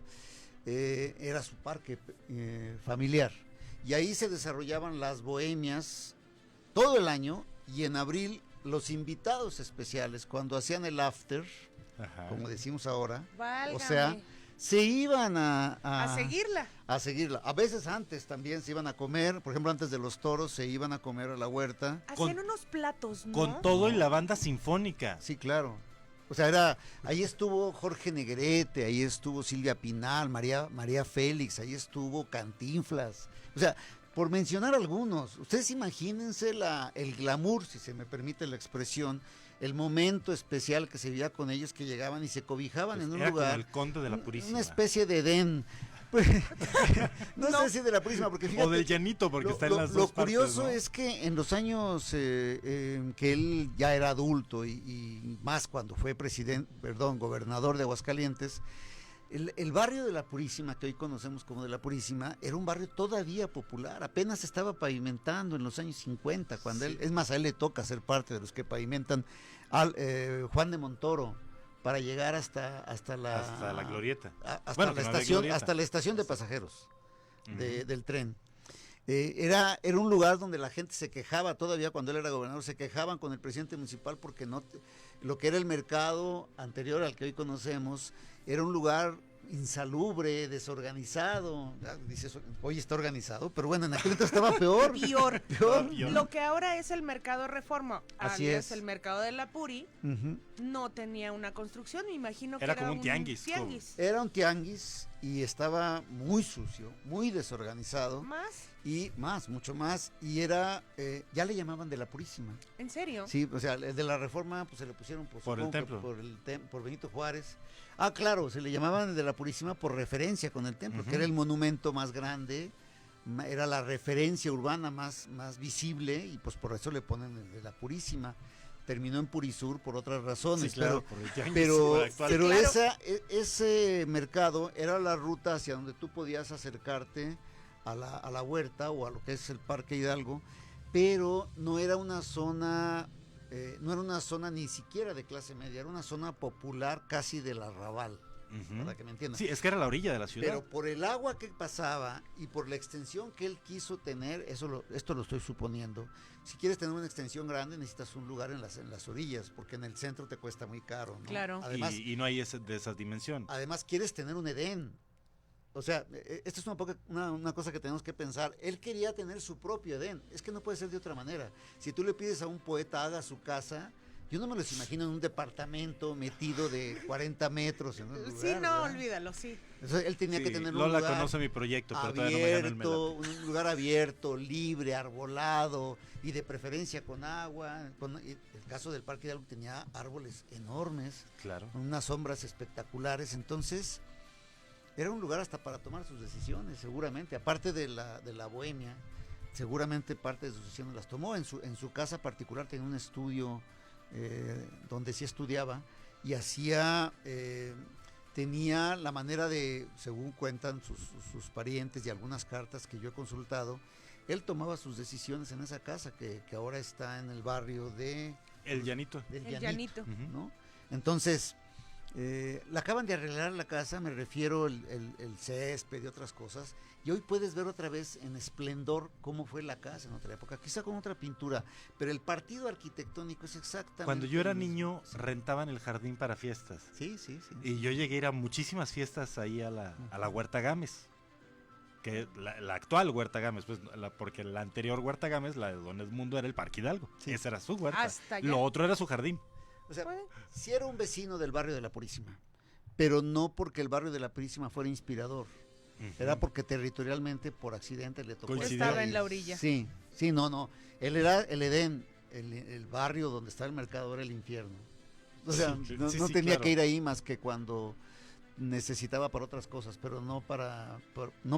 era su parque familiar. Y ahí se desarrollaban las bohemias todo el año, y en abril los invitados especiales, cuando hacían el after, como decimos ahora, Válgame. O sea, se iban a seguirla. A seguirla. A veces antes también se iban a comer, por ejemplo, antes de los toros se iban a comer a la huerta. Hacían unos platos, ¿no? Con todo y la banda sinfónica. Sí, claro. O sea, ahí estuvo Jorge Negrete, ahí estuvo Silvia Pinal, María Félix, ahí estuvo Cantinflas. O sea, por mencionar algunos, ustedes imagínense el glamour, si se me permite la expresión, el momento especial que se vivía con ellos, que llegaban y se cobijaban en un lugar. Como el Conde de la Purísima. Una especie de Edén. No sé si de la Purísima, porque fíjate. O del Llanito, porque está en las dos partes. Lo curioso, ¿no? es que en los años que él ya era adulto, y más cuando fue gobernador de Aguascalientes, el barrio de la Purísima, que hoy conocemos como de la Purísima, era un barrio todavía popular, apenas estaba pavimentando en los años 50, cuando a él le toca ser parte de los que pavimentan. Juan de Montoro para llegar hasta la glorieta. Hasta la estación de pasajeros del tren. Era un lugar donde la gente se quejaba, todavía cuando él era gobernador, se quejaban con el presidente municipal porque lo que era el mercado anterior al que hoy conocemos, era un lugar insalubre, desorganizado. Dices, hoy está organizado, pero bueno, en aquel entonces estaba peor. Peor. Lo que ahora es el mercado Reforma, Así es. El mercado de la Puri, no tenía una construcción, me imagino que era como un tianguis. Era un tianguis y estaba muy sucio, muy desorganizado. Mucho más. Y era, ya le llamaban de la Purísima. ¿En serio? Sí, o sea, el de la Reforma, pues se le pusieron por el templo. Por Benito Juárez. Ah, claro, se le llamaban de la Purísima por referencia con el templo, que era el monumento más grande, era la referencia urbana más visible, y pues por eso le ponen el de la Purísima. Terminó en Purisur por otras razones, sí, claro, pero ese mercado era la ruta hacia donde tú podías acercarte a la huerta o a lo que es el Parque Hidalgo, pero no era una zona ni siquiera de clase media, era una zona popular casi del arrabal, para que me entiendan. Sí, es que era la orilla de la ciudad. Pero por el agua que pasaba y por la extensión que él quiso tener, esto lo estoy suponiendo, si quieres tener una extensión grande necesitas un lugar en las orillas, porque en el centro te cuesta muy caro, ¿no? Claro. Además, y no hay de esa dimensión. Además quieres tener un Edén. O sea, esta es una cosa que tenemos que pensar. Él quería tener su propio Edén. Es que no puede ser de otra manera. Si tú le pides a un poeta haga su casa, yo no me los imagino en un departamento metido de 40 metros. En un lugar, sí, no, ¿verdad? Olvídalo, sí. Entonces, él tenía que tener un Lola lugar conoce mi proyecto, pero abierto, un lugar abierto, libre, arbolado y de preferencia con agua. El caso del Parque Hidalgo tenía árboles enormes, claro, unas sombras espectaculares. Entonces era un lugar hasta para tomar sus decisiones, seguramente, aparte de la bohemia, seguramente parte de sus decisiones las tomó. En su casa particular tenía un estudio donde sí estudiaba y tenía la manera de, según cuentan sus parientes y algunas cartas que yo he consultado, él tomaba sus decisiones en esa casa que ahora está en el barrio de... El Llanito. El Llanito. ¿No? Entonces... la acaban de arreglar la casa, me refiero el césped y otras cosas, y hoy puedes ver otra vez en esplendor cómo fue la casa en otra época, quizá con otra pintura, pero el partido arquitectónico es exactamente... Cuando yo era niño rentaban el jardín para fiestas. Sí. Y yo llegué a ir a muchísimas fiestas ahí a la Huerta Gámez, que la actual Huerta Gámez, pues, porque la anterior Huerta Gámez, la de Don Edmundo, era el Parque Hidalgo, esa era su huerta, lo otro era su jardín. O sea, sí era un vecino del barrio de la Purísima, pero no porque el barrio de la Purísima fuera inspirador. Era porque territorialmente, por accidente, le tocó. Estaba en la orilla. Sí, no. Él era el Edén, el barrio donde está el mercado era el infierno. O sea, no tenía que ir ahí más que cuando necesitaba para otras cosas, pero no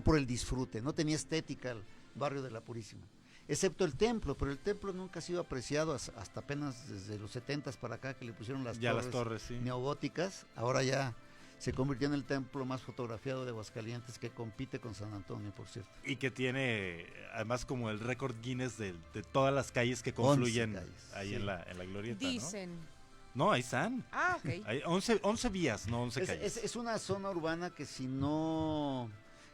por el disfrute. No tenía estética el barrio de la Purísima. Excepto el templo, pero el templo nunca ha sido apreciado hasta apenas desde los 70s para acá, que le pusieron las torres sí, neogóticas. Ahora ya se convirtió en el templo más fotografiado de Aguascalientes, que compite con San Antonio, por cierto. Y que tiene además como el récord Guinness de todas las calles que confluyen ahí en la glorieta. Dicen. No, ahí están. Ah, ok. Hay 11 vías, no 11 calles. Es una zona urbana que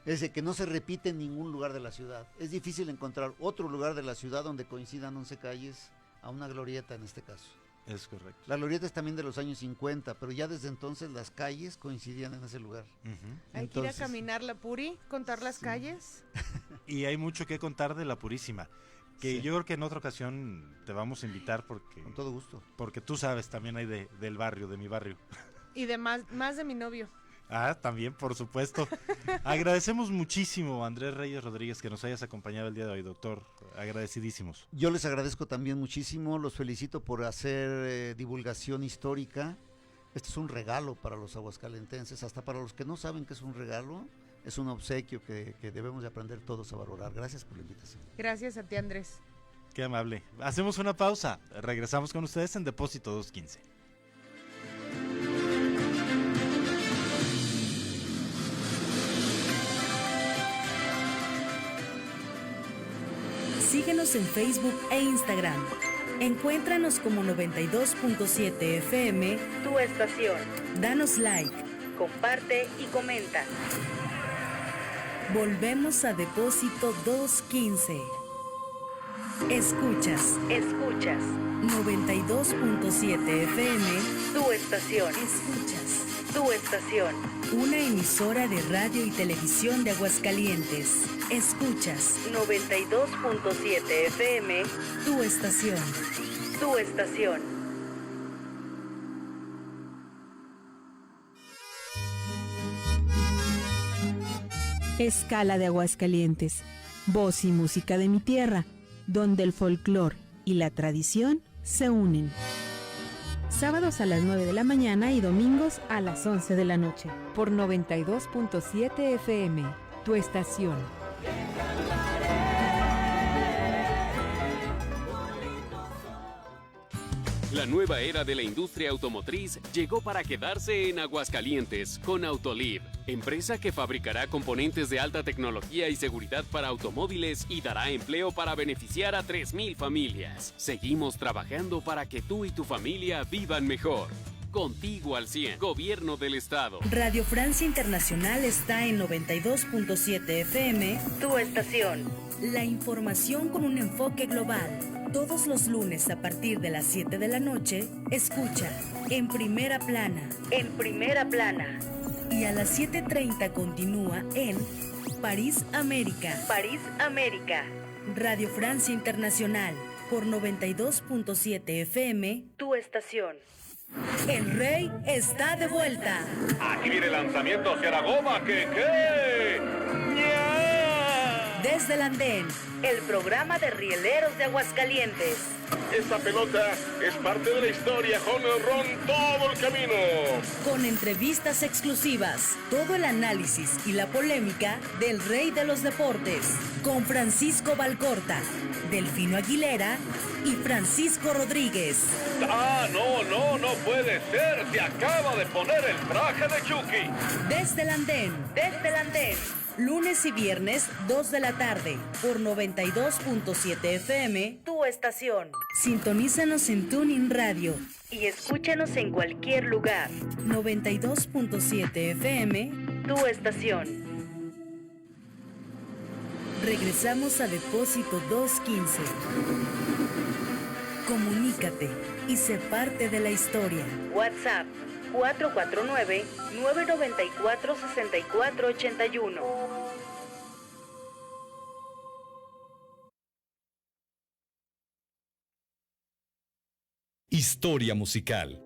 es de que no se repite en ningún lugar de la ciudad. Es difícil encontrar otro lugar de la ciudad donde coincidan 11 calles a una glorieta en este caso. Es correcto. La glorieta es también de los años 50, pero ya desde entonces las calles coincidían en ese lugar. Hay que ir a caminar la Puri, contar las calles. Y hay mucho que contar de la Purísima, que yo creo que en otra ocasión te vamos a invitar porque... Con todo gusto. Porque tú sabes, también hay del barrio, de mi barrio. Y de más de mi novio. Ah, también, por supuesto. Agradecemos muchísimo a Andrés Reyes Rodríguez que nos hayas acompañado el día de hoy, doctor. Agradecidísimos. Yo les agradezco también muchísimo, los felicito por hacer divulgación histórica. Este es un regalo para los aguascalentenses, hasta para los que no saben que es un regalo, es un obsequio que debemos de aprender todos a valorar. Gracias por la invitación. Gracias a ti, Andrés. Qué amable. Hacemos una pausa. Regresamos con ustedes en Depósito 215. Síguenos en Facebook e Instagram. Encuéntranos como 92.7 FM, tu estación. Danos like, comparte y comenta. Volvemos a Depósito 215. Escuchas 92.7 FM, tu estación. Escuchas tu estación. Una emisora de radio y televisión de Aguascalientes. Escuchas 92.7 FM, tu estación. Tu estación. Escala de Aguascalientes, voz y música de mi tierra, donde el folclor y la tradición se unen. Sábados a las 9 de la mañana y domingos a las 11 de la noche. Por 92.7 FM, tu estación. La nueva era de la industria automotriz llegó para quedarse en Aguascalientes con Autoliv, empresa que fabricará componentes de alta tecnología y seguridad para automóviles y dará empleo para beneficiar a 3,000 familias. Seguimos trabajando para que tú y tu familia vivan mejor. Contigo al 100, Gobierno del Estado. Radio Francia Internacional está en 92.7 FM, tu estación. La información con un enfoque global. Todos los lunes a partir de las 7 de la noche, escucha En Primera Plana. En Primera Plana. Y a las 7:30 continúa en París, América. París, América. Radio Francia Internacional por 92.7 FM, tu estación. El rey está de vuelta. Aquí viene el lanzamiento hacia la goma, ¿qué? Desde el andén, el programa de rieleros de Aguascalientes. Esta pelota es parte de la historia, jonrón todo el camino. Con entrevistas exclusivas, todo el análisis y la polémica del rey de los deportes. Con Francisco Valcorta, Delfino Aguilera y Francisco Rodríguez. Ah, no puede ser. Se acaba de poner el traje de Chucky. Desde el andén. Lunes y viernes, 2 de la tarde, por 92.7 FM, tu estación. Sintonízanos en TuneIn Radio y escúchanos en cualquier lugar. 92.7 FM, tu estación. Regresamos a Depósito 215. Comunícate y sé parte de la historia. WhatsApp 449-994-6481. Historia musical.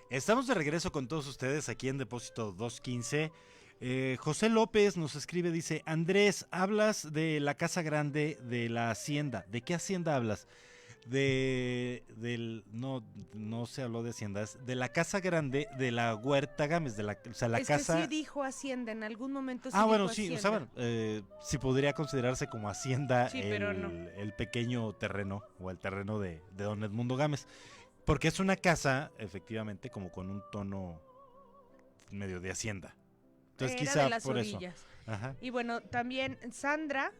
Estamos de regreso con todos ustedes aquí en Depósito 215. José López nos escribe, dice: Andrés, hablas de la Casa Grande de la Hacienda. ¿De qué Hacienda hablas? No se habló de Hacienda, es de la Casa Grande de la Huerta Gámez, la casa... que sí dijo Hacienda, en algún momento sí bueno, dijo sí, Hacienda. sí podría considerarse como Hacienda, sí, pero no. El pequeño terreno, o el terreno de don Edmundo Gámez. Porque es una casa, efectivamente, como con un tono medio de hacienda. Entonces, Era quizá de las por orillas. eso. Ajá. Y bueno, también Sandra,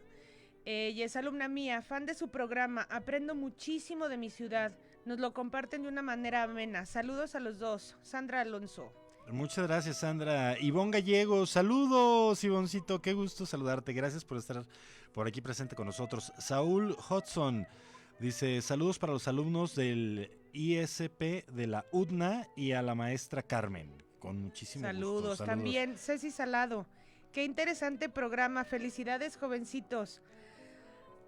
ella es alumna mía, fan de su programa. Aprendo muchísimo de mi ciudad. Nos lo comparten de una manera amena. Saludos a los dos. Sandra Alonso. Muchas gracias, Sandra. Ivonne Gallego, saludos, Ivoncito. Qué gusto saludarte. Gracias por estar por aquí presente con nosotros. Saúl Hudson dice: saludos para los alumnos del ISP de la UDNA y a la maestra Carmen, con muchísimo gusto. Saludos. También Ceci Salado, qué interesante programa, felicidades jovencitos.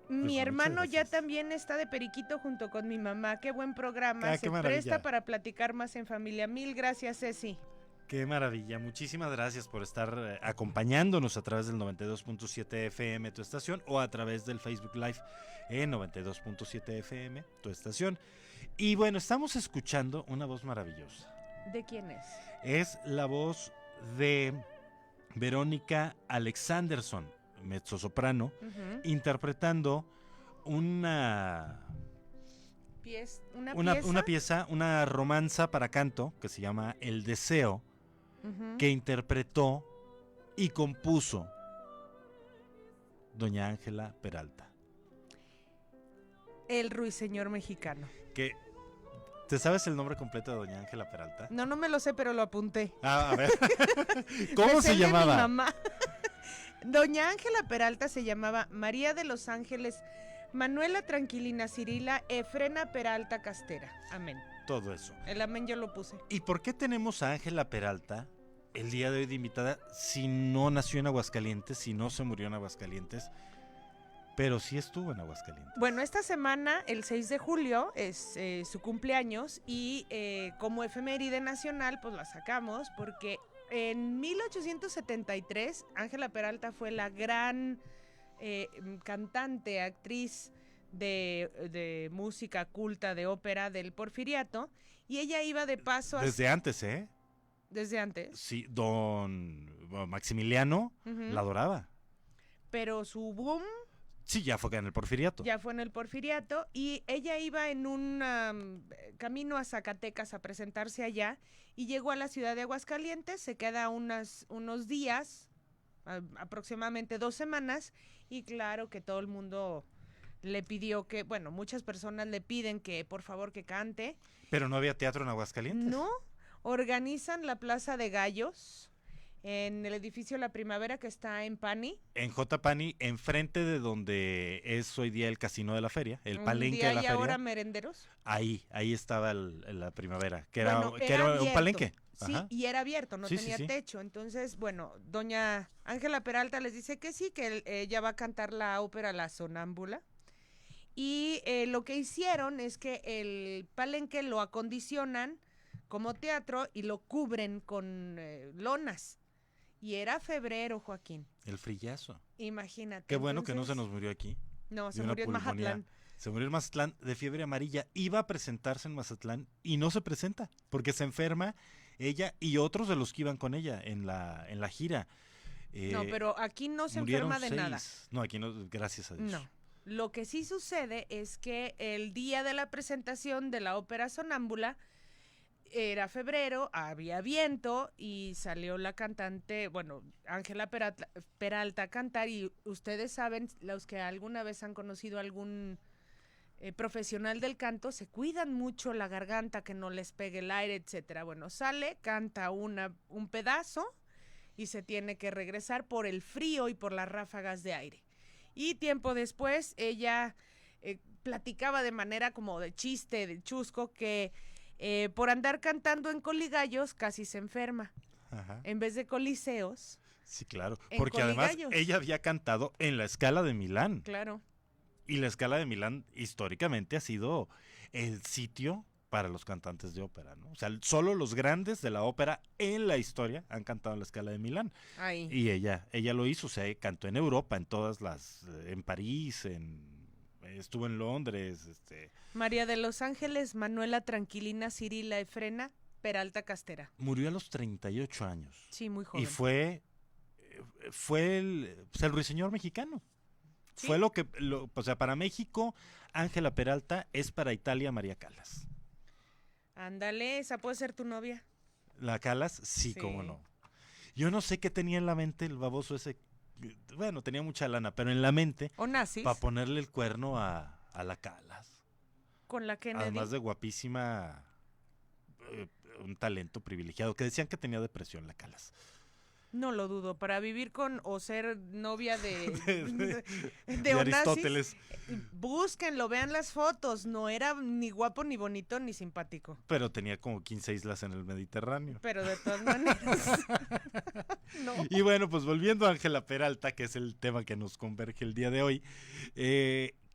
Mi hermano ya también está de periquito junto con mi mamá, qué buen programa, se presta para platicar más en familia. Mil gracias, Ceci. Qué maravilla, muchísimas gracias por estar acompañándonos a través del 92.7 FM, tu estación, o a través del Facebook Live en 92.7 FM, tu estación. Y bueno, estamos escuchando una voz maravillosa. ¿De quién es? Es la voz de Verónica Alexanderson. mezzosoprano, interpretando una pieza, una romanza para canto que se llama El Deseo, que interpretó y compuso doña Ángela Peralta. El ruiseñor mexicano. ¿Te sabes el nombre completo de doña Ángela Peralta? No me lo sé, pero lo apunté. A ver. ¿Cómo se llamaba? Mi mamá. Doña Ángela Peralta se llamaba María de los Ángeles Manuela Tranquilina Cirila Efrena Peralta Castera. Amén. Todo eso. El amén yo lo puse. ¿Y por qué tenemos a Ángela Peralta el día de hoy de invitada si no nació en Aguascalientes, si no se murió en Aguascalientes, pero sí estuvo en Aguascalientes? Bueno, esta semana, el 6 de julio, es su cumpleaños y como efeméride nacional, pues la sacamos porque en 1873 Ángela Peralta fue la gran cantante, actriz de música culta, de ópera del Porfiriato, y ella iba de paso desde antes, ¿eh? Desde antes. Sí, don Maximiliano la adoraba. Pero su boom... Sí, ya fue en el Porfiriato. Ya fue en el Porfiriato y ella iba en un camino a Zacatecas a presentarse allá y llegó a la ciudad de Aguascalientes, se queda unos días, aproximadamente 2 semanas, y claro que todo el mundo le pidió que, bueno, muchas personas le piden que por favor que cante. Pero no había teatro en Aguascalientes. No, organizan la Plaza de Gallos en el edificio La Primavera que está en Pani. En J. Pani, enfrente de donde es hoy día el casino de la feria, el palenque de la feria. ¿Y ahora merenderos? Ahí estaba La Primavera, que Bueno, era un palenque. Sí, Ajá. Y era abierto, no tenía sí. techo. Entonces, bueno, doña Ángela Peralta les dice que sí, que ella va a cantar la ópera La Sonámbula. Y lo que hicieron es que el palenque lo acondicionan como teatro y lo cubren con lonas. Y era febrero, Joaquín. El frillazo. Imagínate. Qué bueno que no se nos murió aquí. No, se murió en Mazatlán. Se murió en Mazatlán de fiebre amarilla. Iba a presentarse en Mazatlán y no se presenta porque se enferma ella y otros de los que iban con ella en la gira. No, pero aquí no se enferma de 6. nada. No, aquí no, gracias a Dios. No. Lo que sí sucede es que el día de la presentación de la ópera Sonámbula era febrero, había viento y salió la cantante, bueno, Ángela Peralta a cantar, y ustedes saben, los que alguna vez han conocido a algún profesional del canto, se cuidan mucho la garganta, que no les pegue el aire, etcétera. Bueno, sale, canta un pedazo y se tiene que regresar por el frío y por las ráfagas de aire. Y tiempo después ella platicaba de manera como de chiste, de chusco, que por andar cantando en Coligallos casi se enferma. Ajá. En vez de Coliseos. Sí, claro. Porque además ella había cantado en la Scala de Milán. Claro. Y la Scala de Milán históricamente ha sido el sitio para los cantantes de ópera, ¿no? O sea, solo los grandes de la ópera en la historia han cantado en la Scala de Milán. Ahí. Y ella lo hizo, o sea, cantó en Europa, en todas en París, estuvo en Londres. María de los Ángeles Manuela Tranquilina Cirila Efrena Peralta Castera. Murió a los 38 años. Sí, muy joven. Y fue el ruiseñor mexicano. ¿Sí? Fue o sea, para México, Ángela Peralta es para Italia María Callas. Ándale, esa puede ser tu novia. ¿La Callas? Sí, cómo no. Yo no sé qué tenía en la mente el baboso ese. Bueno, tenía mucha lana, pero en la mente. ¿O nazis? Para ponerle el cuerno a la Callas. Con la Kennedy. Además de guapísima, un talento privilegiado, que decían que tenía depresión la Callas. No lo dudo, para vivir con o ser novia de Aristóteles. Búsquenlo, vean las fotos, no era ni guapo, ni bonito, ni simpático. Pero tenía como 15 islas en el Mediterráneo. Pero de todas maneras. No. Y bueno, pues volviendo a Ángela Peralta, que es el tema que nos converge el día de hoy,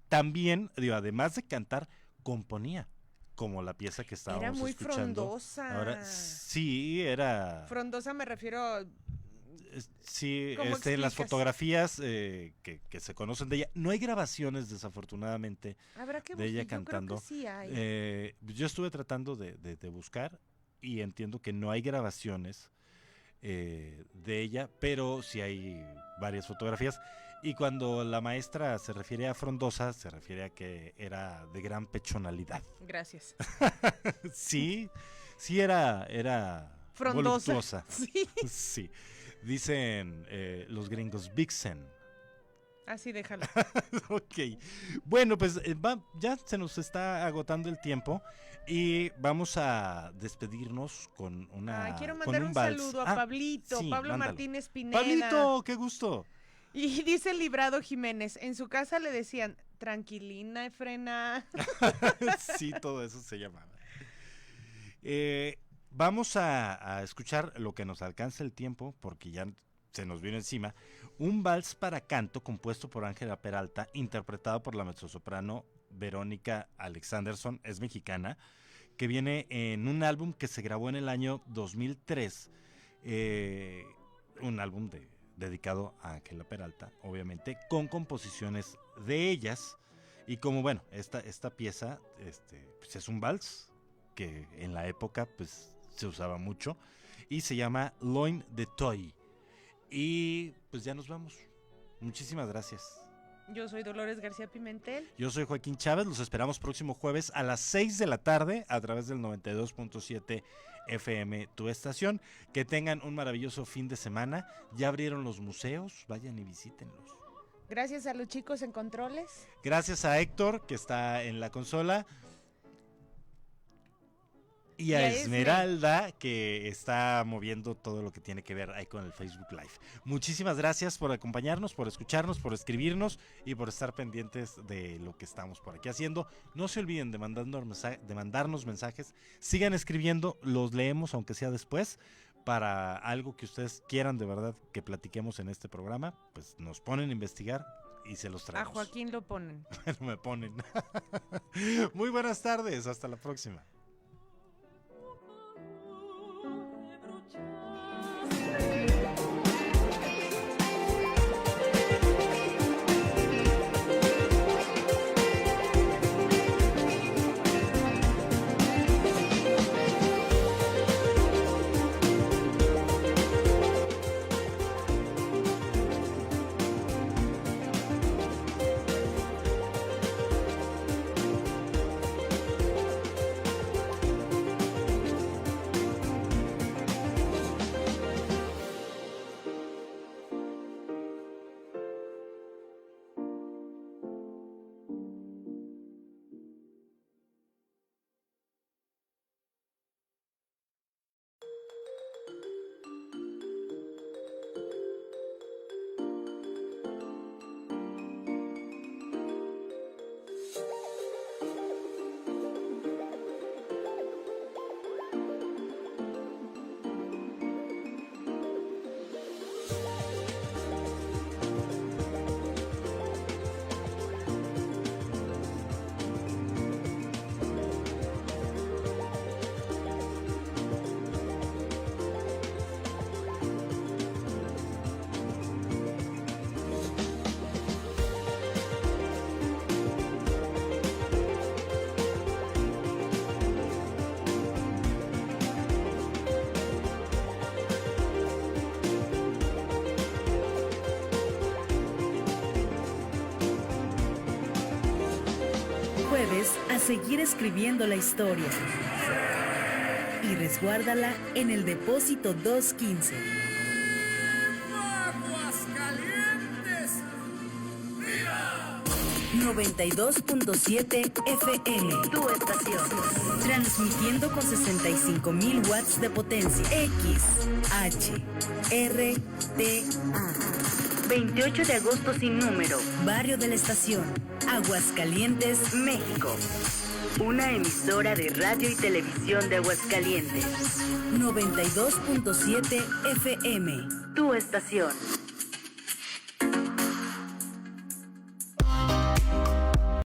también, además de cantar, componía. Como la pieza que estábamos escuchando. Era muy frondosa. Ahora, sí, era... Frondosa me refiero... Sí, en las fotografías que se conocen de ella, no hay grabaciones desafortunadamente de ella cantando. Yo creo que sí hay. Yo estuve tratando de buscar y entiendo que no hay grabaciones de ella, pero sí hay varias fotografías Y cuando la maestra se refiere a frondosa, se refiere a que era de gran pechonalidad. Gracias. Sí era frondosa. voluptuosa. Sí. Sí. Dicen los gringos vixen. Así déjalo. Ok. Bueno, pues ya se nos está agotando el tiempo y vamos a despedirnos con una. Quiero mandar un saludo a Pablito, sí, Pablo mándalo. Martínez Pineda. Pablito, qué gusto. Y dice Librado Jiménez, en su casa le decían, tranquilina, Efrena. Sí, todo eso se llamaba. Vamos a escuchar lo que nos alcanza el tiempo, porque ya se nos vino encima. Un vals para canto compuesto por Ángela Peralta, interpretado por la mezzosoprano Verónica Alexanderson, es mexicana, que viene en un álbum que se grabó en el año 2003, un álbum dedicado a Ángela Peralta, obviamente, con composiciones de ellas. Y como bueno, esta pieza pues es un vals que en la época pues se usaba mucho y se llama Loin de Toy. Y pues ya nos vamos. Muchísimas gracias. Yo soy Dolores García Pimentel. Yo soy Joaquín Chávez. Los esperamos próximo jueves a las 6 de la tarde a través del 92.7 FM, tu estación. Que tengan un maravilloso fin de semana. Ya abrieron los museos. Vayan y visítenlos. Gracias a los chicos en controles. Gracias a Héctor, que está en la consola. Y a Esmeralda, que está moviendo todo lo que tiene que ver ahí con el Facebook Live. Muchísimas gracias por acompañarnos, por escucharnos, por escribirnos y por estar pendientes de lo que estamos por aquí haciendo. No se olviden de mandarnos mensajes. Sigan escribiendo, los leemos aunque sea después. Para algo que ustedes quieran de verdad que platiquemos en este programa, pues nos ponen a investigar y se los traemos. A Joaquín lo ponen. Me ponen. Muy buenas tardes, hasta la próxima. A seguir escribiendo la historia y resguárdala en el depósito 215. 92.7 FM, tu estación. Transmitiendo con 65,000 watts de potencia. XHRTA. 28 de agosto sin número. Barrio de la Estación, Aguascalientes, México. Una emisora de radio y televisión de Aguascalientes. 92.7 FM, tu estación.